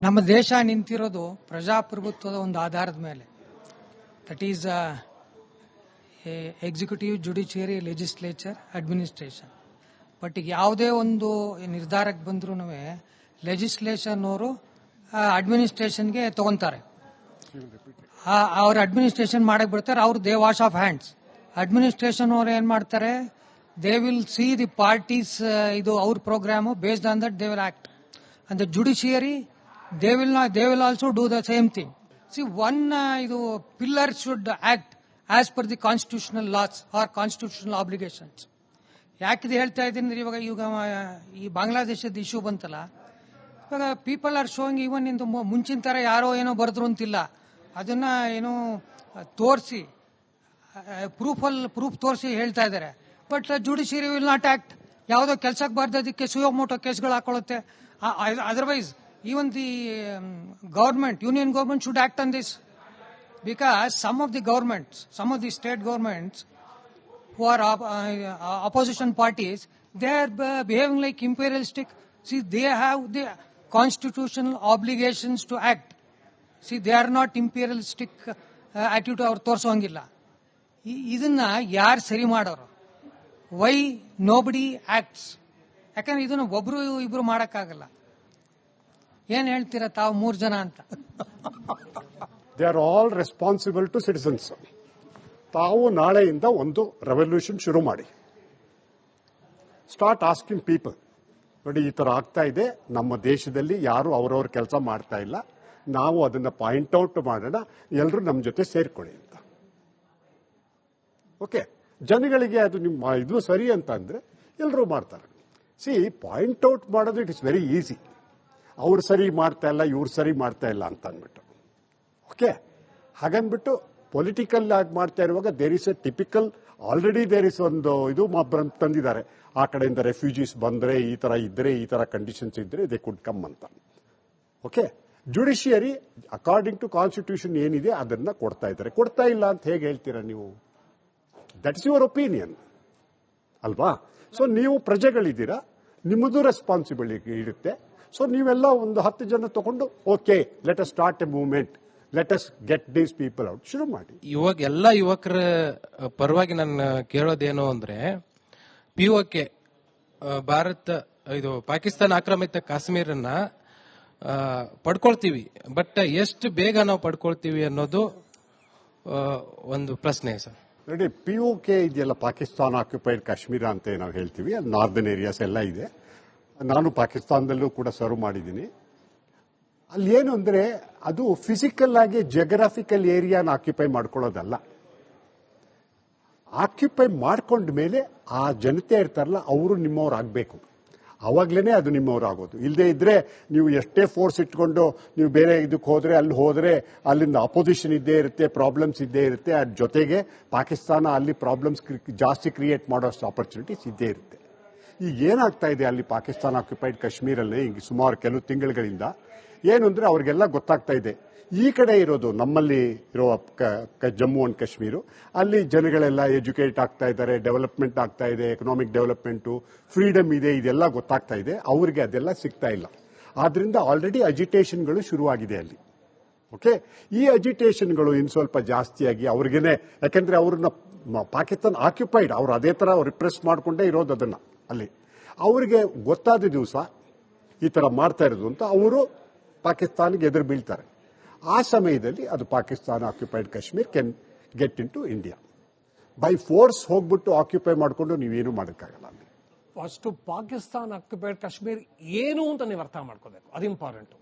ನಮ್ಮ ದೇಶ ನಿಂತಿರೋದು ಪ್ರಜಾಪ್ರಭುತ್ವದ ಒಂದು ಆಧಾರದ ಮೇಲೆ. That is executive, judiciary, legislature, administration. But ಈಗ ಯಾವುದೇ ಒಂದು ನಿರ್ಧಾರಕ್ಕೆ ಬಂದ್ರೂ ಲೆಜಿಸ್ಲೇಷನ್ ಅವರು ಅಡ್ಮಿನಿಸ್ಟ್ರೇಷನ್ಗೆ ತಗೊಂತಾರೆ. ಅವ್ರ ಅಡ್ಮಿನಿಸ್ಟ್ರೇಷನ್ ಮಾಡಕ್ ಬಿಡ್ತಾರೆ. ಅವ್ರು they wash off hands. Administration ಅವರು ಏನ್ ಮಾಡ್ತಾರೆ, they will see the parties ಇದು ಅವ್ರ programme, based on that they will act. And the judiciary they will also do the same thing. See, one ಇದು pillar should act as per the constitutional laws or constitutional obligations. ಯಾಕಿದು ಹೇಳ್ತಾ ಇದ್ದೀನಿ, ಇವಾಗ ಈ ಬಾಂಗ್ಲಾದೇಶದ issue ಬಂತಲ್ಲ, ಇವಾಗ people are showing even ಇಂದು ಮುಂಚಿನ ತರ ಯಾರೋ ಏನೋ ಬರೆದ್ರು ಅಂತಿಲ್ಲ, ಅದನ್ನ ಏನೋ ತೋರಿಸಿ ಪ್ರೂಫ್ ತೋರಿಸಿ ಹೇಳ್ತಾ ಇದ್ದಾರೆ. But judiciary will not act. ಯಾವುದೋ ಕೆಲಸಕ್ಕೆ ಬಾರ್ದದಕ್ಕೆ ಸುಯೋಮೋಟೋ ಕೇಸ್ಗಳು ಹಾಕೊಳ್ಳುತ್ತೆ. Otherwise even the union government should act on this, because some of the state governments who are opposition parties, they are behaving like imperialistic. See, they have the constitutional obligations to act. See, they are not imperialistic attitude ಅವ್ರು ತೋರಿಸೋಂಗಿಲ್ಲ. ಇದನ್ನ ಯಾರು ಸರಿ ಮಾಡೋರು? Why nobody acts? ಯಾಕಂದ್ರೆ ಇದನ್ನ ಒಬ್ರು ಇಬ್ರು ಮಾಡಕ್ಕಾಗಲ್ಲ. ಏನ್ ಹೇಳ್ತೀರಾ ತಾವು 3 ಜನ ಅಂತ? They are all responsible to citizens. ತಾವು ನಾಳೆಯಿಂದ ಒಂದು ರೆವಲ್ಯೂಷನ್ ಶುರು ಮಾಡಿ, ಸ್ಟಾರ್ಟ್ ಆಸ್ಕಿಂಗ್ ಪೀಪಲ್, ನೋಡಿ ಈ ತರ ಆಗ್ತಾ ಇದೆ ನಮ್ಮ ದೇಶದಲ್ಲಿ, ಯಾರು ಅವರವ್ರ ಕೆಲಸ ಮಾಡ್ತಾ ಇಲ್ಲ, ನಾವು ಅದನ್ನ ಪಾಯಿಂಟ್ ಔಟ್ ಮಾಡೋಣ, ಎಲ್ಲರೂ ನಮ್ಮ ಜೊತೆ ಸೇರ್ಕೊಳ್ಳಿ ಅಂತ. ಓಕೆ, ಜನಗಳಿಗೆ ಅದು ನಿಮ್ಮ ಇದು ಸರಿ ಅಂತ ಅಂದ್ರೆ ಎಲ್ಲರೂ ಮಾಡ್ತಾರೆ. ಸಿ, ಪಾಯಿಂಟ್ ಔಟ್ ಮಾಡೋದು ಇಟ್ ಇಸ್ ವೆರಿ ಈಸಿ. ಅವ್ರು ಸರಿ ಮಾಡ್ತಾ ಇಲ್ಲ, ಇವ್ರು ಸರಿ ಮಾಡ್ತಾ ಇಲ್ಲ ಅಂತ ಅಂದ್ಬಿಟ್ಟು. ಓಕೆ, ಹಾಗನ್ಬಿಟ್ಟು ಪೊಲಿಟಿಕಲ್ ಆಗಿ ಮಾಡ್ತಾ ಇರುವಾಗ there is a typical, already there is ಒಂದು ಇದು ತಂದಿದ್ದಾರೆ, ಆ ಕಡೆಯಿಂದ ರೆಫ್ಯೂಜೀಸ್ ಬಂದ್ರೆ ಈ ತರ ಇದ್ರೆ, ಈ ತರ ಕಂಡೀಷನ್ಸ್ ಇದ್ರೆ ದೇ ಕುಡ್ ಕಮ್ ಅಂತ. Okay, judiciary according to constitution ಏನಿದೆ ಅದನ್ನ ಕೊಡ್ತಾ ಇದ್ದಾರೆ. ಕೊಡ್ತಾ ಇಲ್ಲ ಅಂತ ಹೇಗೆ ಹೇಳ್ತೀರಾ ನೀವು? ದಟ್ಸ್ ಯುವರ್ ಒಪಿನಿಯನ್ ಅಲ್ವಾ? ಸೊ ನೀವು ಪ್ರಜೆಗಳಿದ್ದೀರಾ, ನಿಮ್ಮದು ರೆಸ್ಪಾನ್ಸಿಬಿಲಿಟಿ ಇರುತ್ತೆ. ಸೊ ನೀವೆಲ್ಲ ಒಂದು 10 ಜನ ತಗೊಂಡು, okay, let us start A movement, let us get these people out, ಶುರು ಮಾಡಿ. ಇವಾಗ ಎಲ್ಲ ಯುವಕರ ಪರವಾಗಿ ನಾನು ಕೇಳೋದೇನು ಅಂದ್ರೆ, POK ಭಾರತ ಇದು ಪಾಕಿಸ್ತಾನ ಆಕ್ರಮಿತ ಕಾಶ್ಮೀರನ್ನ ಪಡ್ಕೊಳ್ತೀವಿ, ಬಟ್ ಎಷ್ಟು ಬೇಗ ನಾವು ಪಡ್ಕೊಳ್ತೀವಿ ಅನ್ನೋದು ಒಂದು ಪ್ರಶ್ನೆ ಸರ್. ನೋಡಿ, POK ಇದೆಯಲ್ಲ, ಪಾಕಿಸ್ತಾನ ಆಕ್ಯುಪೈಡ್ ಕಾಶ್ಮೀರ ಅಂತ ನಾವು ಹೇಳ್ತೀವಿ, ಅದು ನಾರ್ದರ್ನ್ ಏರಿಯಾಸ್ ಎಲ್ಲ ಇದೆ. ನಾನು ಪಾಕಿಸ್ತಾನದಲ್ಲೂ ಕೂಡ ಸರ್ವ್ ಮಾಡಿದ್ದೀನಿ. ಅಲ್ಲಿ ಏನು ಅಂದ್ರೆ, ಅದು ಫಿಸಿಕಲ್ ಆಗಿ ಜಿಯೋಗ್ರಾಫಿಕಲ್ ಏರಿಯಾನ ಆಕ್ಯುಪೈ ಮಾಡ್ಕೊಳ್ಳೋದಲ್ಲ. ಆಕ್ಯುಪೈ ಮಾಡ್ಕೊಂಡ ಮೇಲೆ ಆ ಜನತೆ ಇರ್ತಾರಲ್ಲ, ಅವರು ನಿಮ್ಮವ್ರು ಆಗ್ಬೇಕು, ಅವಾಗ್ಲೇನೆ ಅದು ನಿಮ್ಮವ್ರು ಆಗೋದು. ಇಲ್ಲದೆ ಇದ್ರೆ ನೀವು ಎಷ್ಟೇ ಫೋರ್ಸ್ ಇಟ್ಕೊಂಡು ನೀವು ಬೇರೆ ಇದಕ್ಕೆ ಹೋದ್ರೆ, ಅಲ್ಲಿ ಹೋದ್ರೆ ಅಲ್ಲಿಂದ ಅಪೋಸಿಷನ್ ಇದ್ದೇ ಇರುತ್ತೆ, ಪ್ರಾಬ್ಲಮ್ಸ್ ಇದ್ದೇ ಇರುತ್ತೆ. ಅದ್ರ ಜೊತೆಗೆ ಪಾಕಿಸ್ತಾನ ಅಲ್ಲಿ ಪ್ರಾಬ್ಲಮ್ಸ್ ಜಾಸ್ತಿ ಕ್ರಿಯೇಟ್ ಮಾಡೋಷ್ಟು ಆಪರ್ಚುನಿಟೀಸ್ ಇದ್ದೇ ಇರುತ್ತೆ. ಈಗ ಏನಾಗ್ತಾ ಇದೆ ಅಲ್ಲಿ ಪಾಕಿಸ್ತಾನ ಆಕ್ಯುಪೈಡ್ ಕಾಶ್ಮೀರಲ್ಲಿ ಈಗ ಸುಮಾರು ಕೆಲವು ತಿಂಗಳುಗಳಿಂದ ಏನು ಅಂದ್ರೆ, ಅವ್ರಿಗೆಲ್ಲ ಗೊತ್ತಾಗ್ತಾ ಇದೆ, ಈ ಕಡೆ ಇರೋದು ನಮ್ಮಲ್ಲಿ ಇರೋ ಜಮ್ಮು ಅಂಡ್ ಕಾಶ್ಮೀರು, ಅಲ್ಲಿ ಜನಗಳೆಲ್ಲ ಎಜುಕೇಟ್ ಆಗ್ತಾ ಇದ್ದಾರೆ, ಡೆವಲಪ್ಮೆಂಟ್ ಆಗ್ತಾ ಇದೆ, ಎಕನಾಮಿಕ್ ಡೆವಲಪ್ಮೆಂಟು, ಫ್ರೀಡಮ್ ಇದೆ, ಇದೆಲ್ಲ ಗೊತ್ತಾಗ್ತಾ ಇದೆ. ಅವ್ರಿಗೆ ಅದೆಲ್ಲ ಸಿಗ್ತಾ ಇಲ್ಲ. ಆದ್ರಿಂದ ಆಲ್ರೆಡಿ ಅಜಿಟೇಷನ್ಗಳು ಶುರುವಾಗಿದೆ ಅಲ್ಲಿ. ಓಕೆ, ಈ ಅಜಿಟೇಷನ್ಗಳು ಇನ್ನು ಸ್ವಲ್ಪ ಜಾಸ್ತಿಯಾಗಿ ಅವ್ರಿಗೇನೆ, ಯಾಕಂದ್ರೆ ಅವ್ರನ್ನ ಪಾಕಿಸ್ತಾನ ಆಕ್ಯುಪೈಡ್, ಅವ್ರು ಅದೇ ತರ ರಿಪ್ರೆಸ್ ಮಾಡ್ಕೊಂಡೇ ಇರೋದು ಅದನ್ನ. ಅಲ್ಲಿ ಅವರಿಗೆ ಗೊತ್ತಾದ ದಿವಸ ಈ ತರ ಮಾಡ್ತಾ ಇರೋದು ಅಂತ ಅವರು ಪಾಕಿಸ್ತಾನಿಗೆ ಎದುರು ಬೀಳ್ತಾರೆ. ಆ ಸಮಯದಲ್ಲಿ ಅದು Pakistan occupied Kashmir can get into India. By force ಹೋಗ್ಬಿಟ್ಟು ಆಕ್ಯುಪೈ ಮಾಡಿಕೊಂಡು ನೀವೇನು ಮಾಡೋಕ್ಕಾಗಲ್ಲ. ಅಲ್ಲಿ ಫಸ್ಟ್ ಪಾಕಿಸ್ತಾನ ಆಕ್ಯುಪೈಡ್ ಕಾಶ್ಮೀರ್ ಏನು ಅಂತ ನೀವು ಅರ್ಥ ಮಾಡ್ಕೋಬೇಕು, ಅದು important.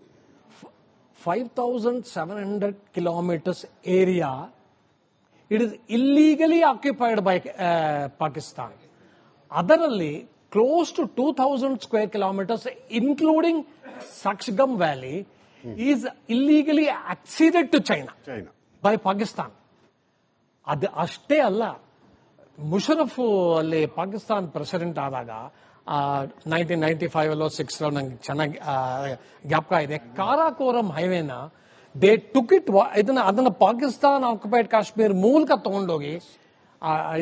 5700 kilometers area, it is illegally occupied by Pakistan. ಅದರಲ್ಲಿ close to 2000 square kilometers, including Sakshgam Valley, is illegally acceded to China by Pakistan. ಅದು ಅಷ್ಟೇ ಅಲ್ಲ, ಮುಷರಫ್ ಅಲ್ಲಿ ಪಾಕಿಸ್ತಾನ್ ಪ್ರೆಸಿಡೆಂಟ್ ಆದಾಗ 1995 ಅಲ್ಲೋ 6 ನಂಗೆ ಚೆನ್ನಾಗಿ ಜ್ಞಾಪಕ ಇದೆ, ಕಾರಾಕೋರಂ ಹೈವೇನ ದೇ ಟುಕ್ ಇಟ್, ಅದನ್ನ ಪಾಕಿಸ್ತಾನ್ ಆಕ್ಯುಪೈಡ್ ಕಾಶ್ಮೀರ್ ಮೂಲಕ ತಗೊಂಡೋಗಿ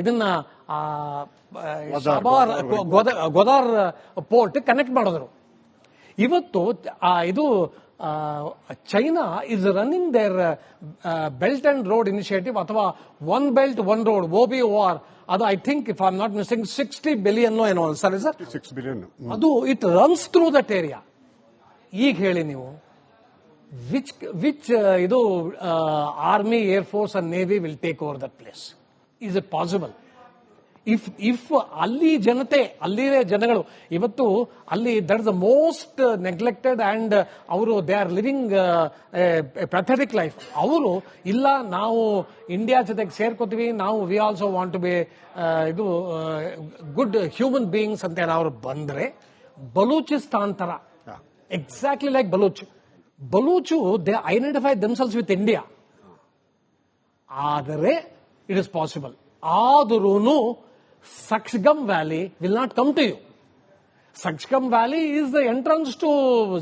ಇದನ್ನ ಗೋದಾರ್ ಪೋರ್ಟ್ ಕನೆಕ್ಟ್ ಮಾಡಿದ್ರು. ಇವತ್ತು ಇದು China is running their belt and road initiative ಅಥವಾ one belt one road OBOR. ಅದು I think if I am not missing $60 billion ಏನೋ ಸರ್ ಸರ್, 6 billion. ಅದು it runs through that area. ಈಗ ಹೇಳಿ ನೀವು ವಿಚ್ ಇದು army, air force and navy will take over that place? Is it possible? If ಅಲ್ಲಿ ಜನತೆ, ಅಲ್ಲಿಯ ಜನಗಳು ಇವತ್ತು ಅಲ್ಲಿ that is the most neglected and ಅವರು they are living pathetic life. ಅವರು ಇಲ್ಲ ನಾವು ಇಂಡಿಯಾ ಜೊತೆಗೆ ಸೇರ್ಕೋತೀವಿ, ನಾವು we also want to be ಇದು ಗುಡ್ ಹ್ಯೂಮನ್ ಬೀಯಿಂಗ್ಸ್ ಅಂತ ಅವರು ಬಂದ್ರೆ, ಬಲೂಚಿಸ್ತಾನ್ ತರ exactly like Baloch they identify themselves with India. ಆದರೆ ಇಟ್ ಇಸ್ ಪಾಸಿಬಲ್. ಆದರೂ Sakshgam Valley will not come to you. Sakshgam Valley is the entrance to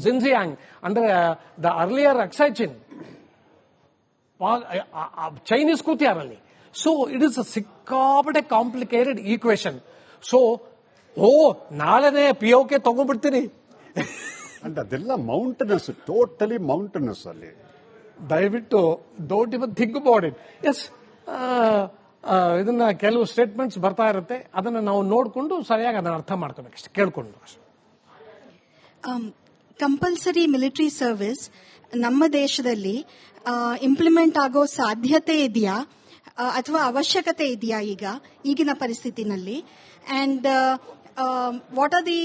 Xinjiang under the earlier Aksai Chin. Chinese Kutiyaralli. So it is a sikkapate complicated equation. So, nalane POK ತಗೊಂಡ್ಬಿಡ್ತೀನಿ and ಅದೆಲ್ಲ mountainous, totally mountainous ಅಲ್ಲಿ. ದಯವಿಟ್ಟು don't even think about it. Yes, ಇದನ್ನ ಕೆಲವು statements ಬರ್ತಾ ಇರುತ್ತೆ, ಅದನ್ನ ನಾವು ನೋಡಿಕೊಂಡು ಸರಿಯಾಗಿ ಅದನ್ನ ಅರ್ಥ ಮಾಡ್ಕೋಬೇಕಷ್ಟೆ, ಕೇಳ್ಕೊಂಡು. ಕಂಪಲ್ಸರಿ ಮಿಲಿಟರಿ ಸರ್ವಿಸ್ ನಮ್ಮ ದೇಶದಲ್ಲಿ ಇಂಪ್ಲಿಮೆಂಟ್ ಆಗೋ ಸಾಧ್ಯತೆ ಇದೆಯಾ ಅಥವಾ ಅವಶ್ಯಕತೆ ಇದೆಯಾ ಈಗಿನ ಪರಿಸ್ಥಿತಿನಲ್ಲಿ? And what are the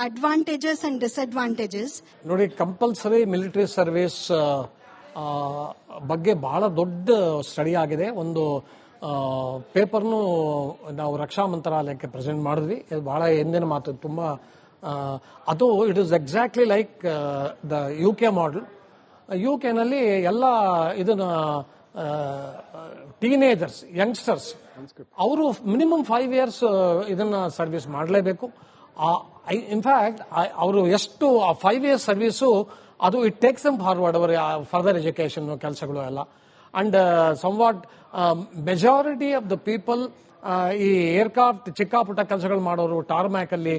advantages and disadvantages? ನೋಡಿ, ಕಂಪಲ್ಸರಿ ಮಿಲಿಟರಿ ಸರ್ವಿಸ್ ಬಗ್ಗೆ ಬಹಳ ದೊಡ್ಡ ಸ್ಟಡಿ ಆಗಿದೆ. ಒಂದು ಪೇಪರ್ನು ನಾವು ರಕ್ಷಾ ಮಂತ್ರಾಲಯಕ್ಕೆ ಪ್ರೆಸೆಂಟ್ ಮಾಡಿದ್ವಿ. ಇದು ಬಹಳ ಹಿಂದಿನ ಮಾತು, ತುಂಬಾ ಅದು it is exactly like the UK model. UK ನಲ್ಲಿ ಎಲ್ಲ ಇದನ್ನ ಟೀನೇಜರ್ಸ್, ಯಂಗ್ಸ್ಟರ್ಸ್ ಅವರು ಮಿನಿಮಮ್ 5 years ಇದನ್ನ ಸರ್ವಿಸ್ ಮಾಡಲೇಬೇಕು. ಇನ್ಫ್ಯಾಕ್ಟ್ ಅವರು ಎಷ್ಟು 5 years ಸರ್ವಿಸು ಅದು ಇಟ್ ಟೇಕ್ಸ್ ದಮ್ ಫಾರ್ವರ್ಡ್ ಅವರ ಫರ್ದರ್ ಎಜುಕೇಶನ್ ಕೆಲಸಗಳು ಎಲ್ಲ. And somewhat majority of the people ಈ ಏರ್ಕ್ರಾಫ್ಟ್ ಚಿಕ್ಕ ಪುಟ್ಟ ಕೆಲಸಗಳು ಮಾಡೋರು, ಟಾರ್ಮ್ಯಾಕ್ ಅಲ್ಲಿ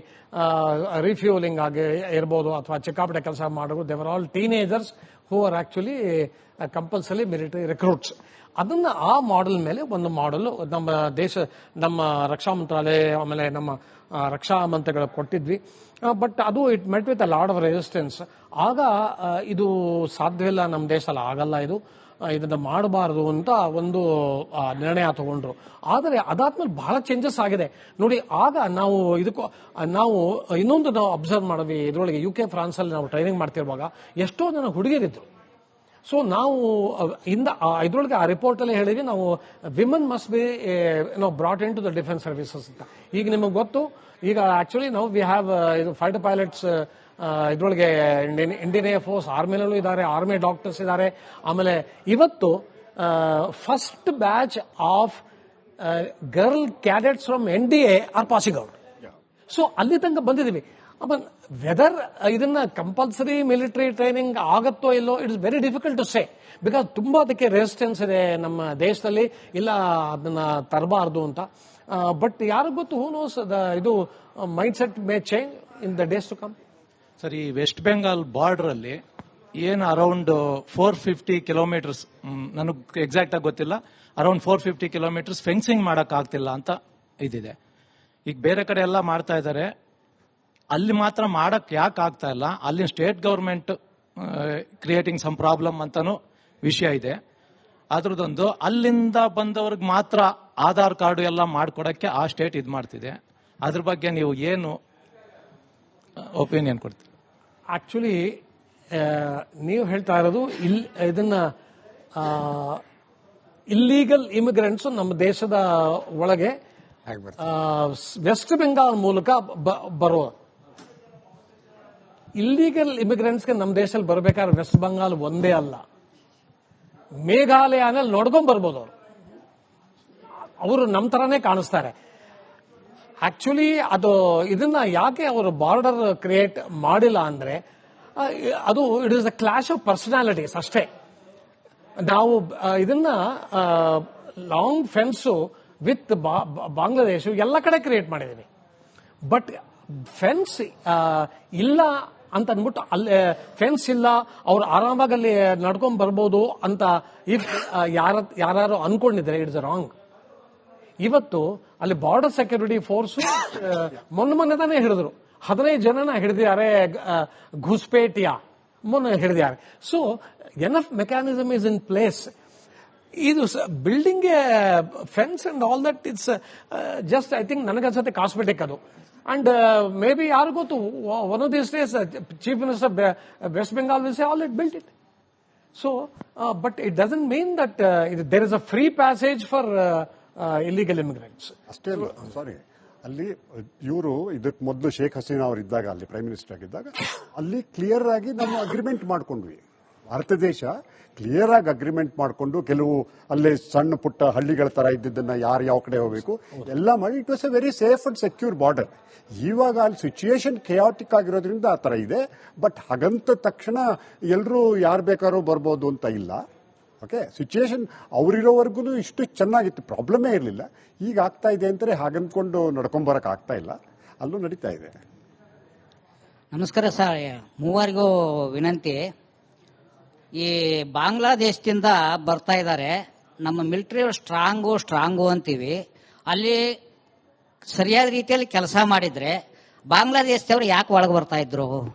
ರಿಫ್ಯೂಲಿಂಗ್ ಆಗಿ ಇರ್ಬೋದು ಅಥವಾ ಚಿಕ್ಕ ಪುಟ್ಟ ಕೆಲಸ ಮಾಡೋರು, ದೇವರ್ all teenagers who are actually compulsory military recruits. ಅದನ್ನ ಆ ಮಾಡೆಲ್ ಮೇಲೆ ಒಂದು ಮಾಡೆಲ್ ನಮ್ಮ ರಕ್ಷಾ ಮಂತ್ರಾಲಯ ಆಮೇಲೆ ನಮ್ಮ ರಕ್ಷಾ ಮಂತ್ರಿಗಳು ಕೊಟ್ಟಿದ್ವಿ. ಬಟ್ ಅದು it met with a lot of resistance. ಆಗ ಇದು ಸಾಧ್ಯವಿಲ್ಲ, ನಮ್ಮ ದೇಶದಲ್ಲಿ ಆಗಲ್ಲ, ಇದನ್ನ ಮಾಡಬಾರದು ಅಂತ ಒಂದು ನಿರ್ಣಯ ತಗೊಂಡ್ರು. ಆದರೆ ಅದಾದ್ಮೇಲೆ ಬಹಳ ಚೇಂಜಸ್ ಆಗಿದೆ ನೋಡಿ. ಆಗ ನಾವು ಇನ್ನೊಂದು ನಾವು ಅಬ್ಸರ್ವ್ ಮಾಡಿದ್ವಿ, ಇದರೊಳಗೆ UK, ಫ್ರಾನ್ಸ್ ಅಲ್ಲಿ ನಾವು ಟ್ರೈನಿಂಗ್ ಮಾಡ್ತಿರುವಾಗ ಎಷ್ಟೋ ಜನ ಹುಡುಗಿಯರಿದ್ರು. ಸೊ ನಾವು ಇದರೊಳಗೆ ಆ ರಿಪೋರ್ಟ್ ಅಲ್ಲಿ ಹೇಳಿದ್ವಿ, ನಾವು women must be brought into the defence services ಅಂತ. ಈಗ ನಿಮಗೆ ಗೊತ್ತು, ಈಗ ಆಕ್ಚುಲಿ ನಾವು ವಿ ಹ್ಯಾವ್ ಫೈಟರ್ ಪೈಲಟ್ಸ್ ಇದರೊಳಗೆ ಇಂಡಿಯನ್ ಏರ್ ಫೋರ್ಸ್, ಆರ್ಮಿನಲ್ಲೂ ಇದ್ದಾರೆ, ಆರ್ಮಿ ಡಾಕ್ಟರ್ಸ್ ಇದ್ದಾರೆ. ಆಮೇಲೆ ಇವತ್ತು first batch of girl cadets from NDA are passing out. So ಅಲ್ಲಿ ತನಕ ಬಂದಿದ್ದೀವಿ. ಆಮೇಲೆ ವೆದರ್ ಇದನ್ನ ಕಂಪಲ್ಸರಿ ಮಿಲಿಟರಿ ಟ್ರೈನಿಂಗ್ ಆಗತ್ತೋ ಇಲ್ಲೋ, it is very difficult to say, because ತುಂಬಾ ಅದಕ್ಕೆ ರೆಸಿಸ್ಟೆನ್ಸ್ ಇದೆ ನಮ್ಮ ದೇಶದಲ್ಲಿ, ಇಲ್ಲ ಅದನ್ನ ತರಬಾರ್ದು ಅಂತ. ಬಟ್ ಯಾರಿಗೂ ಗೊತ್ತು, ಹೂ ನೋಸ್, ಇದು mind set may change in the days to come. Sir, ಈ ವೆಸ್ಟ್ ಬೆಂಗಾಲ್ ಬಾರ್ಡರ್ ಅಲ್ಲಿ ಏನು ಅರೌಂಡ್ 450 kilometers, ನನಗೆ ಎಕ್ಸಾಕ್ಟ್ ಆಗಿ ಗೊತ್ತಿಲ್ಲ, ಅರೌಂಡ್ 450 kilometers ಫೆನ್ಸಿಂಗ್ ಮಾಡಕ್ ಆಗ್ತಿಲ್ಲ ಅಂತ ಇದಿದೆ. ಈಗ ಬೇರೆ ಕಡೆ ಎಲ್ಲ ಮಾಡ್ತಾ ಇದ್ದಾರೆ, ಅಲ್ಲಿ ಮಾತ್ರ ಮಾಡಕ್ ಯಾಕೆ ಆಗ್ತಾ ಇಲ್ಲ? ಅಲ್ಲಿ state government creating some problem ಅಂತಾನು ವಿಷಯ ಇದೆ. ಅದ್ರದ್ದೊಂದು ಅಲ್ಲಿಂದ ಬಂದವ್ರಿಗೆ ಮಾತ್ರ ಆಧಾರ್ ಕಾರ್ಡ್ ಎಲ್ಲ ಮಾಡ್ಕೊಡಕ್ಕೆ ಆ ಸ್ಟೇಟ್ ಇದ್ ಮಾಡ್ತಿದೆ. ಅದ್ರ ಬಗ್ಗೆ ನೀವು ಏನು ಒಪಿನಿಯನ್ ಕೊಡ್ತೀರಿ? ಆಕ್ಚುಲಿ ನೀವು ಹೇಳ್ತಾ ಇರೋದು ಇದನ್ನ ಇಲ್ಲೀಗಲ್ ಇಮಿಗ್ರೆಂಟ್ಸ್ ನಮ್ಮ ದೇಶದ ಒಳಗೆ ವೆಸ್ಟ್ ಬೆಂಗಾಲ್ ಮೂಲಕ ಬರುವ ಇಲ್ಲೀಗಲ್ ಇಮಿಗ್ರೆಂಟ್ಸ್ಗೆ ನಮ್ಮ ದೇಶದಲ್ಲಿ ಬರಬೇಕಾದ್ರೆ ವೆಸ್ಟ್ ಬೆಂಗಾಲ್ ಒಂದೇ ಅಲ್ಲ, ಮೇಘಾಲಯನಲ್ಲಿ ನೋಡ್ಕೊಂಡ್ ಬರ್ಬೋದು. ಅವರು ನಮ್ಮ ತರಾನೇ ಕಾಣಿಸ್ತಾರೆ. ಆಕ್ಚುಲಿ ಇದನ್ನ ಯಾಕೆ ಅವರು ಬಾರ್ಡರ್ ಕ್ರಿಯೇಟ್ ಮಾಡಿಲ್ಲ ಅಂದ್ರೆ, ಅದು it is a clash of personalities ಅಷ್ಟೇ. ನಾವು ಇದನ್ನ ಲಾಂಗ್ ಫೆನ್ಸ್ ವಿತ್ ಬಾಂಗ್ಲಾದೇಶ ಎಲ್ಲ ಕಡೆ ಕ್ರಿಯೇಟ್ ಮಾಡಿದೀವಿ. ಬಟ್ ಫೆನ್ಸ್ ಇಲ್ಲ ಅಂತ ಅಂದ್ಬಿಟ್ಟು ಅಲ್ಲಿ ಫೆನ್ಸ್ ಇಲ್ಲ, ಅವ್ರು ಆರಾಮಾಗಿ ಅಲ್ಲಿ ನಡ್ಕೊಂಡ್ ಬರ್ಬೋದು ಅಂತ ಇಫ್ ಯಾರು ಅನ್ಕೊಂಡಿದ್ರೆ ಇಟ್ಸ್ ರಾಂಗ್. ಇವತ್ತು ಅಲ್ಲಿ ಬಾರ್ಡರ್ ಸೆಕ್ಯೂರಿಟಿ ಫೋರ್ಸ್ ಮೊನ್ನೆ ತಾನೇ ಹಿಡಿದ್ರು, 15 ಜನನ ಹಿಡಿದಿದ್ದಾರೆ ಘುಸ್ಪೇಟಿಯ ಮೊನ್ನೆ ಹಿಡಿದಿದ್ದಾರೆ. So enough mechanism is in place. ಇದು building fence and all that it's just I think ನನಗನ್ಸುತ್ತೆ ಕಾಸ್ಮೆಟಿಕ್ ಅದು. ಅಂಡ್ ಮೇ ಬಿ ಯಾರು ಗೊತ್ತು, one of these days chief minister West Bengal will say all it built it. So but it doesn't mean that there is a free passage for illegal immigrants. ಅಷ್ಟೇ ಅಲ್ಲ, ಸಾರಿ, ಅಲ್ಲಿ ಇವರು ಇದಕ್ಕೆ ಮೊದಲು ಶೇಖ್ ಹಸೀನಾ ಅವರು ಇದ್ದಾಗ, ಅಲ್ಲಿ ಪ್ರೈಮ್ ಮಿನಿಸ್ಟರ್ ಆಗಿದ್ದಾಗ, ಅಲ್ಲಿ ಕ್ಲಿಯರ್ ಆಗಿ ನಾವು ಅಗ್ರಿಮೆಂಟ್ ಮಾಡ್ಕೊಂಡ್ವಿ. ಭಾರತ ದೇಶ ಕ್ಲಿಯರ್ ಆಗಿ ಅಗ್ರಿಮೆಂಟ್ ಮಾಡಿಕೊಂಡು ಕೆಲವು ಅಲ್ಲೇ ಸಣ್ಣ ಪುಟ್ಟ ಹಳ್ಳಿಗಳ ತರ ಇದ್ದಿದ್ದನ್ನ ಯಾರು ಯಾವ ಕಡೆ ಹೋಗಬೇಕು ಎಲ್ಲ ಮಾಡಿ it was A very safe and secure border. ಇವಾಗ ಅಲ್ಲಿ ಸಿಚುಯೇಷನ್ ಕೆಯಾಟಿಕ್ ಆಗಿರೋದ್ರಿಂದ ಆ ತರ ಇದೆ. ಬಟ್ ಹಾಗಂತ ತಕ್ಷಣ ಎಲ್ಲರೂ ಯಾರು ಬೇಕಾದ್ರೂ ಬರ್ಬೋದು ಅಂತ ಇಲ್ಲ. ಓಕೆ, ಸಿಚುಯೇಷನ್ ಅವರಿರೋವರೆಗೂ ಇಷ್ಟು ಚೆನ್ನಾಗಿತ್ತು, ಪ್ರಾಬ್ಲಮೇ ಇರಲಿಲ್ಲ. ಈಗ ಆಗ್ತಾ ಇದೆ ಅಂತಾರೆ, ಹಾಗಂದ್ಕೊಂಡು ನಡ್ಕೊಂಬರಕ್ ಆಗ್ತಾ ಇಲ್ಲ, ಅಲ್ಲೂ ನಡೀತಾ ಇದೆ. ನಮಸ್ಕಾರ ಸರ್, ಮೂವರಿಗೂ ವಿನಂತಿ. ಈ ಬಾಂಗ್ಲಾದೇಶದಿಂದ ಬರ್ತಾ ಇದ್ದಾರೆ, ನಮ್ಮ ಮಿಲಿಟರಿ ಸ್ಟ್ರಾಂಗು ಅಂತೀವಿ. ಅಲ್ಲಿ ಸರಿಯಾದ ರೀತಿಯಲ್ಲಿ ಕೆಲಸ ಮಾಡಿದ್ರೆ ಬಾಂಗ್ಲಾದೇಶದವರು ಯಾಕೆ ಒಳಗೆ ಬರ್ತಾ ಇದ್ರು?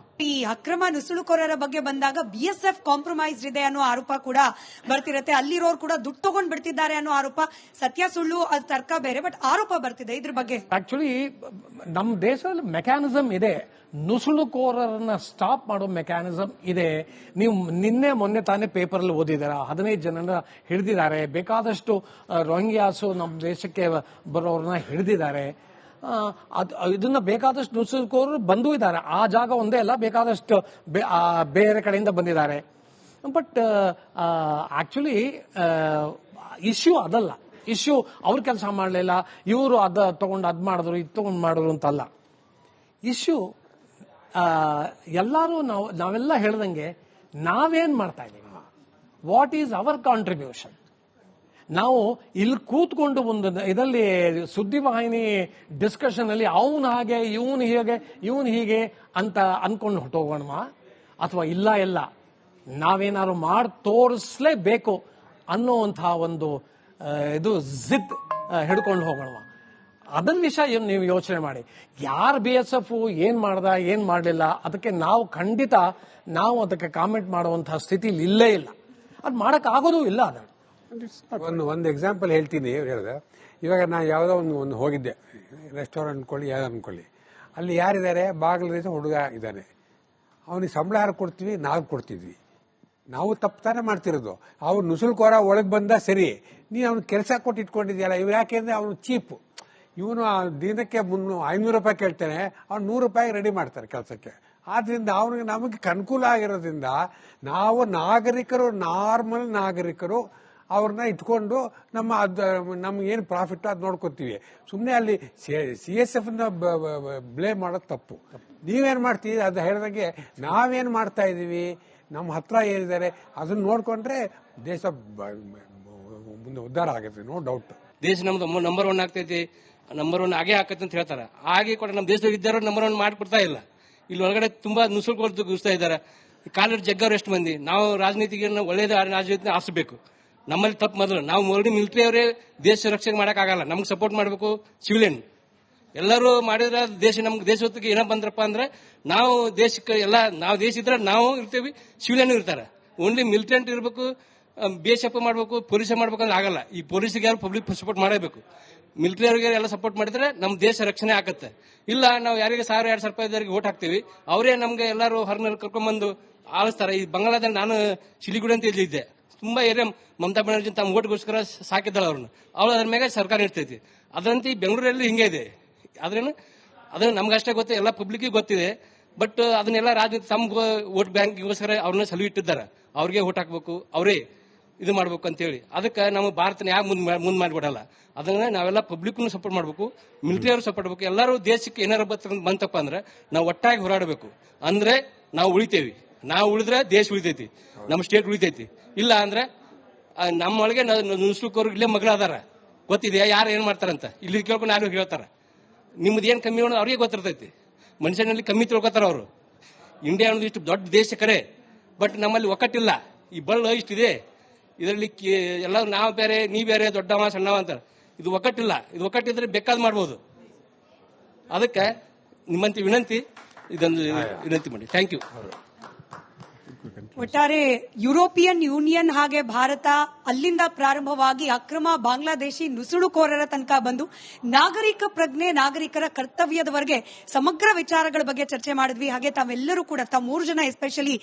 ಈ ಅಕ್ರಮ ನುಸುಳುಕೋರರ ಬಗ್ಗೆ ಬಂದಾಗ BSF ಕಾಂಪ್ರಮೈಸ್ ಇದೆ ಅನ್ನೋ ಆರೋಪ ಕೂಡ ಬರ್ತಿರತ್ತೆ. ಅಲ್ಲಿರೋರು ಕೂಡ ದುಡ್ಡು ತಗೊಂಡ್ ಬಿಡ್ತಿದ್ದಾರೆ ಅನ್ನೋ ಆರೋಪ, ಸತ್ಯ ಸುಳ್ಳು ಅದು ತರ್ಕ ಬೇರೆ, ಬಟ್ ಆರೋಪ ಬರ್ತಿದೆ ಇದ್ರ ಬಗ್ಗೆ. ಆಕ್ಚುಲಿ ನಮ್ಮ ದೇಶದಲ್ಲಿ ಮೆಕ್ಯಾನಿಸಮ್ ಇದೆ, ನುಸುಳುಕೋರರನ್ನ ಸ್ಟಾಪ್ ಮಾಡೋ ಮೆಕ್ಯಾನಿಸಮ್ ಇದೆ. ನೀವು ಮೊನ್ನೆ ತಾನೇ ಪೇಪರ್ ಅಲ್ಲಿ ಓದಿದಾರ, 15 ಜನನ ಹಿಡಿದಿದ್ದಾರೆ. ಬೇಕಾದಷ್ಟು ರೋಹಿಂಗ್ಯಾಸು ನಮ್ಮ ದೇಶಕ್ಕೆ ಬರೋರನ್ನ ಹಿಡಿದಿದ್ದಾರೆ. ಇದನ್ನ ಬೇಕಾದಷ್ಟು ನುಸುಳುಕೋರರು ಬಂದೂ ಇದ್ದಾರೆ. ಆ ಜಾಗ ಒಂದೇ ಅಲ್ಲ, ಬೇಕಾದಷ್ಟು ಬೇರೆ ಕಡೆಯಿಂದ ಬಂದಿದ್ದಾರೆ. ಬಟ್ ಆಕ್ಚುಲಿ ಇಶ್ಯೂ ಅದಲ್ಲ. ಇಶ್ಯೂ ಅವ್ರ ಕೆಲಸ ಮಾಡಲಿಲ್ಲ, ಇವರು ತಗೊಂಡು ಅದ್ ಮಾಡಿದ್ರು, ಇದು ತಗೊಂಡು ಮಾಡಿದ್ರು ಅಂತಲ್ಲ. ಇಶ್ಯೂ ಎಲ್ಲರೂ ನಾವೆಲ್ಲ ಹೇಳ್ದಂಗೆ ನಾವೇನ್ ಮಾಡ್ತಾ ಇದ್ದೀವಿ, ವಾಟ್ ಈಸ್ ಅವರ್ ಕಾಂಟ್ರಿಬ್ಯೂಷನ್. ನಾವು ಇಲ್ಲಿ ಕೂತ್ಕೊಂಡು ಒಂದು ಇದರಲ್ಲಿ ಸುದ್ದಿವಾಹಿನಿ ಡಿಸ್ಕಷನ್ ಅಲ್ಲಿ ಅವನು ಹಾಗೆ ಇವನು ಹೀಗೆ ಅಂತ ಅನ್ಕೊಂಡು ಹೊಟ್ಟೋಗೋಣ, ಅಥವಾ ಇಲ್ಲ ನಾವೇನಾದ್ರು ಮಾಡಿ ತೋರಿಸ್ಲೇಬೇಕು ಅನ್ನೋಂತಹ ಒಂದು ಇದು ಜಿದ್ ಹಿಡ್ಕೊಂಡು ಹೋಗೋಣ. ಅದನ್ನ ವಿಷಯ ನೀವು ಯೋಚನೆ ಮಾಡಿ. ಯಾರು BSF ಏನ್ ಮಾಡ್ದ ಏನ್ ಮಾಡಲಿಲ್ಲ ಅದಕ್ಕೆ ನಾವು ಖಂಡಿತ ಅದಕ್ಕೆ ಕಾಮೆಂಟ್ ಮಾಡುವಂತಹ ಸ್ಥಿತಿಲಿ ಇಲ್ಲೇ ಇಲ್ಲ. ಅದು ಮಾಡಕ್ ಆಗೋದು ಇಲ್ಲ. ಅದನ್ನು ಒಂದು ಎಕ್ಸಾಂಪಲ್ ಹೇಳ್ತೀನಿ. ಹೇಳಿದೆ, ಇವಾಗ ನಾನು ಯಾವುದೋ ಒಂದು ಹೋಗಿದ್ದೆ, ರೆಸ್ಟೋರೆಂಟ್ ಅನ್ಕೊಳ್ಳಿ, ಯಾವ್ದು ಅನ್ಕೊಳ್ಳಿ, ಅಲ್ಲಿ ಯಾರಿದ್ದಾರೆ, ಬಾಗಿಲದೇಶ ಹುಡುಗ ಇದ್ದಾನೆ, ಅವನಿಗೆ ಸಂಬಳ ಯಾರು ಕೊಡ್ತೀವಿ, ನಾವು ಕೊಡ್ತಿದ್ವಿ. ನಾವು ತಪ್ಪು ತಾನೇ ಮಾಡ್ತಿರೋದು. ಅವ್ನು ನುಸುಳುಕೋರ ಒಳಗೆ ಬಂದ ಸರಿ, ನೀನು ಅವ್ನು ಕೆಲಸ ಕೊಟ್ಟು ಇಟ್ಕೊಂಡಿದ್ಯಲ್ಲ. ಇವ್ರು ಯಾಕೆಂದ್ರೆ ಅವನು ಚೀಪ್, ಇವನು ದಿನಕ್ಕೆ 500 ರೂಪಾಯಿ ಕೇಳ್ತಾನೆ, ಅವ್ನು 100 ರೂಪಾಯಿಗೆ ರೆಡಿ ಮಾಡ್ತಾರೆ ಕೆಲಸಕ್ಕೆ. ಆದ್ರಿಂದ ಅವನಿಗೆ ನಮಗೆ ಅನುಕೂಲ ಆಗಿರೋದ್ರಿಂದ ನಾವು ನಾರ್ಮಲ್ ನಾಗರಿಕರು ಅವ್ರನ್ನ ಇಟ್ಕೊಂಡು ನಮ್ಗೆ ಏನು ಪ್ರಾಫಿಟ್ ಅದು ನೋಡ್ಕೊತೀವಿ. ಸುಮ್ಮನೆ ಅಲ್ಲಿ CSF ಬ್ಲೇಮ್ ಮಾಡೋದು ತಪ್ಪು. ನೀವೇನ್ ಮಾಡ್ತೀವಿ ಅದು ಹೇಳಿದಂಗೆ ನಾವೇನ್ ಮಾಡ್ತಾ ಇದೀವಿ, ನಮ್ಮ ಹತ್ರ ಏನಿದ್ದಾರೆ ಅದನ್ನ ನೋಡ್ಕೊಂಡ್ರೆ ದೇಶ ಮುಂದೆ ಉದ್ಧಾರ ಆಗುತ್ತೆ, ನೋ ಡೌಟ್. ದೇಶ ನಮ್ದು ನಂಬರ್ 1 ಆಗ್ತೈತಿ, ನಂಬರ್ 1 ಆಗೇ ಆಕತ್ತೆ ಅಂತ ಹೇಳ್ತಾರೆ. ಹಾಗೆ ಕೂಡ ನಮ್ಮ ದೇಶದಾಗ ಇದ್ದಾರೋ ನಂಬರ್ 1 ಮಾಡ್ಕೊಡ್ತಾ ಇಲ್ಲ. ಇಲ್ಲಿ ಒಳಗಡೆ ತುಂಬಾ ನುಸುಳ್ಕೊಳ್ತು ಗುಸ್ತಾ ಇದ್ದಾರೆ. ಕಾಲೇಜ್ ಜಗ್ಗವ್ರು ಎಷ್ಟು ಮಂದಿ. ನಾವು ರಾಜನೀತಿಗೆ ಒಳ್ಳೇದು ರಾಜನೀತಿ ಆರಿಸಬೇಕು. ನಮ್ಮಲ್ಲಿ ತಪ್ಪು ಮೊದಲು ನಾವು ಮಿಲಿಟರಿ ಅವರೇ ದೇಶ ರಕ್ಷಣೆ ಮಾಡಕ್ಕಾಗಲ್ಲ. ನಮ್ಗೆ ಸಪೋರ್ಟ್ ಮಾಡಬೇಕು ಸಿವಿಲಿಯನ್. ಎಲ್ಲರೂ ಮಾಡಿದ್ರೆ ನಮ್ಗೆ ದೇಶ ಹೊತ್ತಿಗೆ ಏನೋ ಬಂದ್ರಪ್ಪ ಅಂದ್ರೆ ನಾವು ದೇಶಕ್ಕೆ ನಾವು ದೇಶ ಇದ್ರೆ ನಾವು ಇರ್ತೀವಿ, ಸಿವಿಲಿಯನ್ ಇರ್ತಾರೆ. ಓನ್ಲಿ ಮಿಲಿಟೆಂಟ್ ಇರಬೇಕು, BSF ಮಾಡಬೇಕು, ಪೊಲೀಸ್ ಮಾಡ್ಬೇಕಂದ್ರೆ ಆಗಲ್ಲ. ಈ ಪೊಲೀಸ್ಗೆ ಯಾರು ಪಬ್ಲಿಕ್ ಸಪೋರ್ಟ್ ಮಾಡಬೇಕು. ಮಿಲಿಟರಿ ಅವರಿಗೆ ಎಲ್ಲ ಸಪೋರ್ಟ್ ಮಾಡಿದ್ರೆ ನಮ್ಮ ದೇಶ ರಕ್ಷಣೆ ಆಗುತ್ತೆ. ಇಲ್ಲ ನಾವು ಯಾರಿಗೆ 1000-2000 ರೂಪಾಯಿದವರಿಗೆ ಓಟ್ ಹಾಕ್ತೀವಿ, ಅವರೇ ನಮ್ಗೆ ಎಲ್ಲರೂ ಹೊರನಲ್ಲಿ ಕರ್ಕೊಂಡ್ಬಂದು ಆಳಿಸ್ತಾರೆ. ಈ ಬಂಗಾಳದಲ್ಲಿ ನಾನು ಶಿಲಿಗುಡಿ ಅಂತ ಇದ್ದೆ, ತುಂಬಾ ಏರಿಯಾ ಮಮತಾ ಬ್ಯಾನರ್ಜಿ ತಮ್ಮ ಓಟ್ಗೋಸ್ಕರ ಸಾಕಿದ್ದಾಳೆ ಅವ್ರನ್ನ. ಅವಳು ಅದ್ರ ಮೇಲೆ ಸರ್ಕಾರ ಇರ್ತೈತಿ. ಅದರಂತೆ ಈ ಬೆಂಗಳೂರಲ್ಲಿ ಹಿಂಗೆ ಇದೆ. ಆದ್ರೇನು ಅದನ್ನ ನಮ್ಗಷ್ಟೇ ಗೊತ್ತು, ಎಲ್ಲ ಪಬ್ಲಿಕ್ ಗೊತ್ತಿದೆ. ಬಟ್ ಅದನ್ನೆಲ್ಲ ರಾಜನೀತಿ ತಮ್ಮ ವೋಟ್ ಬ್ಯಾಂಕ್ಗೋಸ್ಕರ ಅವ್ರನ್ನ ಸಲಹೆ ಇಟ್ಟಿದ್ದಾರೆ. ಅವ್ರಿಗೆ ಓಟ್ ಹಾಕ್ಬೇಕು, ಅವರೇ ಇದು ಮಾಡ್ಬೇಕು ಅಂತೇಳಿ. ಅದಕ್ಕೆ ನಮ್ಮ ಭಾರತನ ಯಾಕೆ ಮುಂದ್ ಮಾಡಿಬಿಡಲ್ಲ. ಅದನ್ನ ನಾವೆಲ್ಲ ಪಬ್ಲಿಕ್ ಸಪೋರ್ಟ್ ಮಾಡ್ಬೇಕು, ಮಿಲಿಟರಿ ಅವರು ಸಪೋರ್ಟ್ ಮಾಡ್ಬೇಕು. ಎಲ್ಲರೂ ದೇಶಕ್ಕೆ ಏನಾರು ಬಂತಪ್ಪ ಅಂದ್ರೆ ನಾವು ಒಟ್ಟಾಗಿ ಹೋರಾಡಬೇಕು. ಅಂದ್ರೆ ನಾವು ಉಳಿತೇವಿ. ನಾವು ಉಳಿದ್ರೆ ದೇಶ ಉಳಿತೈತಿ, ನಮ್ಮ ಸ್ಟೇಟ್ ಉಳಿತೈತಿ. ಇಲ್ಲ ಅಂದ್ರೆ ನಮ್ಮೊಳಗೆ ನುಸುಳುಕೋರು ಇಲ್ಲೇ ಮಗಳದಾರ, ಗೊತ್ತಿದೆಯಾ ಯಾರು ಏನ್ ಮಾಡ್ತಾರಂತ. ಇಲ್ಲಿ ಕೇಳ್ಕೊಂಡು ಯಾರು ಹೇಳ್ತಾರ. ನಿಮ್ದು ಏನ್ ಕಮ್ಮಿ ಅನ್ನೋದು ಅವ್ರಿಗೆ ಗೊತ್ತಿರ್ತೈತಿ. ಮನುಷ್ಯನಲ್ಲಿ ಕಮ್ಮಿ ತಿಳ್ಕೊತಾರ ಅವರು. ಇಂಡಿಯಾ ಅನ್ನೋದು ಇಷ್ಟು ದೊಡ್ಡ ದೇಶ ಕರೆ, ಬಟ್ ನಮ್ಮಲ್ಲಿ ಒಕ್ಕಟ್ಟಿಲ್ಲ. ಈ ಬಳ್ಳ ಇಷ್ಟಿದೆ, ಇದರಲ್ಲಿ ಎಲ್ಲ ನಾವು ಬೇರೆ ನೀ ಬೇರೆ, ದೊಡ್ಡವ ಸಣ್ಣವ ಅಂತಾರೆ. ಇದು ಒಕ್ಕಟ್ಟಿಲ್ಲ. ಇದು ಒಕ್ಕಟ್ಟಿದ್ರೆ ಬೇಕಾದ್ ಮಾಡ್ಬೋದು. ಅದಕ್ಕೆ ನಿಮ್ಮಂತ ವಿನಂತಿ, ಇದೊಂದು ವಿನಂತಿ ಮಾಡಿ. Thank you. ಒಟ್ಟಾರೆ ಯುರೋಪಿಯನ್ ಯೂನಿಯನ್ ಹಾಗೆ ಭಾರತ ಅಲ್ಲಿಂದ ಪ್ರಾರಂಭವಾಗಿ ಅಕ್ರಮ ಬಾಂಗ್ಲಾದೇಶಿ ನುಸುಳುಕೋರರ ತನಕ ಬಂದು ನಾಗರಿಕ ಪ್ರಜ್ಞೆ, ನಾಗರಿಕರ ಕರ್ತವ್ಯದವರೆಗೆ ಸಮಗ್ರ ವಿಚಾರಗಳ ಬಗ್ಗೆ ಚರ್ಚೆ ಮಾಡಿದ್ವಿ. ಹಾಗೆ ತಾವೆಲ್ಲರೂ ಕೂಡ, ತಾವು 3 ಜನ ಎಸ್ಪೆಷಲಿ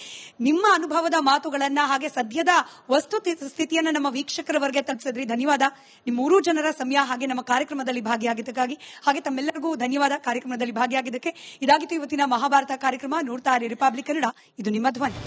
ನಿಮ್ಮ ಅನುಭವದ ಮಾತುಗಳನ್ನ ಹಾಗೆ ಸದ್ಯದ ವಸ್ತು ಸ್ಥಿತಿಯನ್ನ ನಮ್ಮ ವೀಕ್ಷಕರವರೆಗೆ ತಲುಪಿಸಿದ್ರಿ. ಧನ್ಯವಾದ ನಿಮ್ಮ 3 ಜನರ ಸಮಯ ಹಾಗೆ ನಮ್ಮ ಕಾರ್ಯಕ್ರಮದಲ್ಲಿ ಭಾಗಿಯಾಗಿದ್ದಕ್ಕಾಗಿ. ಹಾಗೆ ತಮ್ಮೆಲ್ಲರಿಗೂ ಧನ್ಯವಾದ ಕಾರ್ಯಕ್ರಮದಲ್ಲಿ ಭಾಗಿಯಾಗಿದ್ದಕ್ಕೆ. ಇದಾಗಿತ್ತು ಇವತ್ತಿನ ಮಹಾಭಾರತ ಕಾರ್ಯಕ್ರಮ. ನೋಡ್ತಾ ಇರಿ ರಿಪಬ್ಲಿಕ್ ಕನ್ನಡ, ಇದು ನಿಮ್ಮ ಧ್ವನಿ.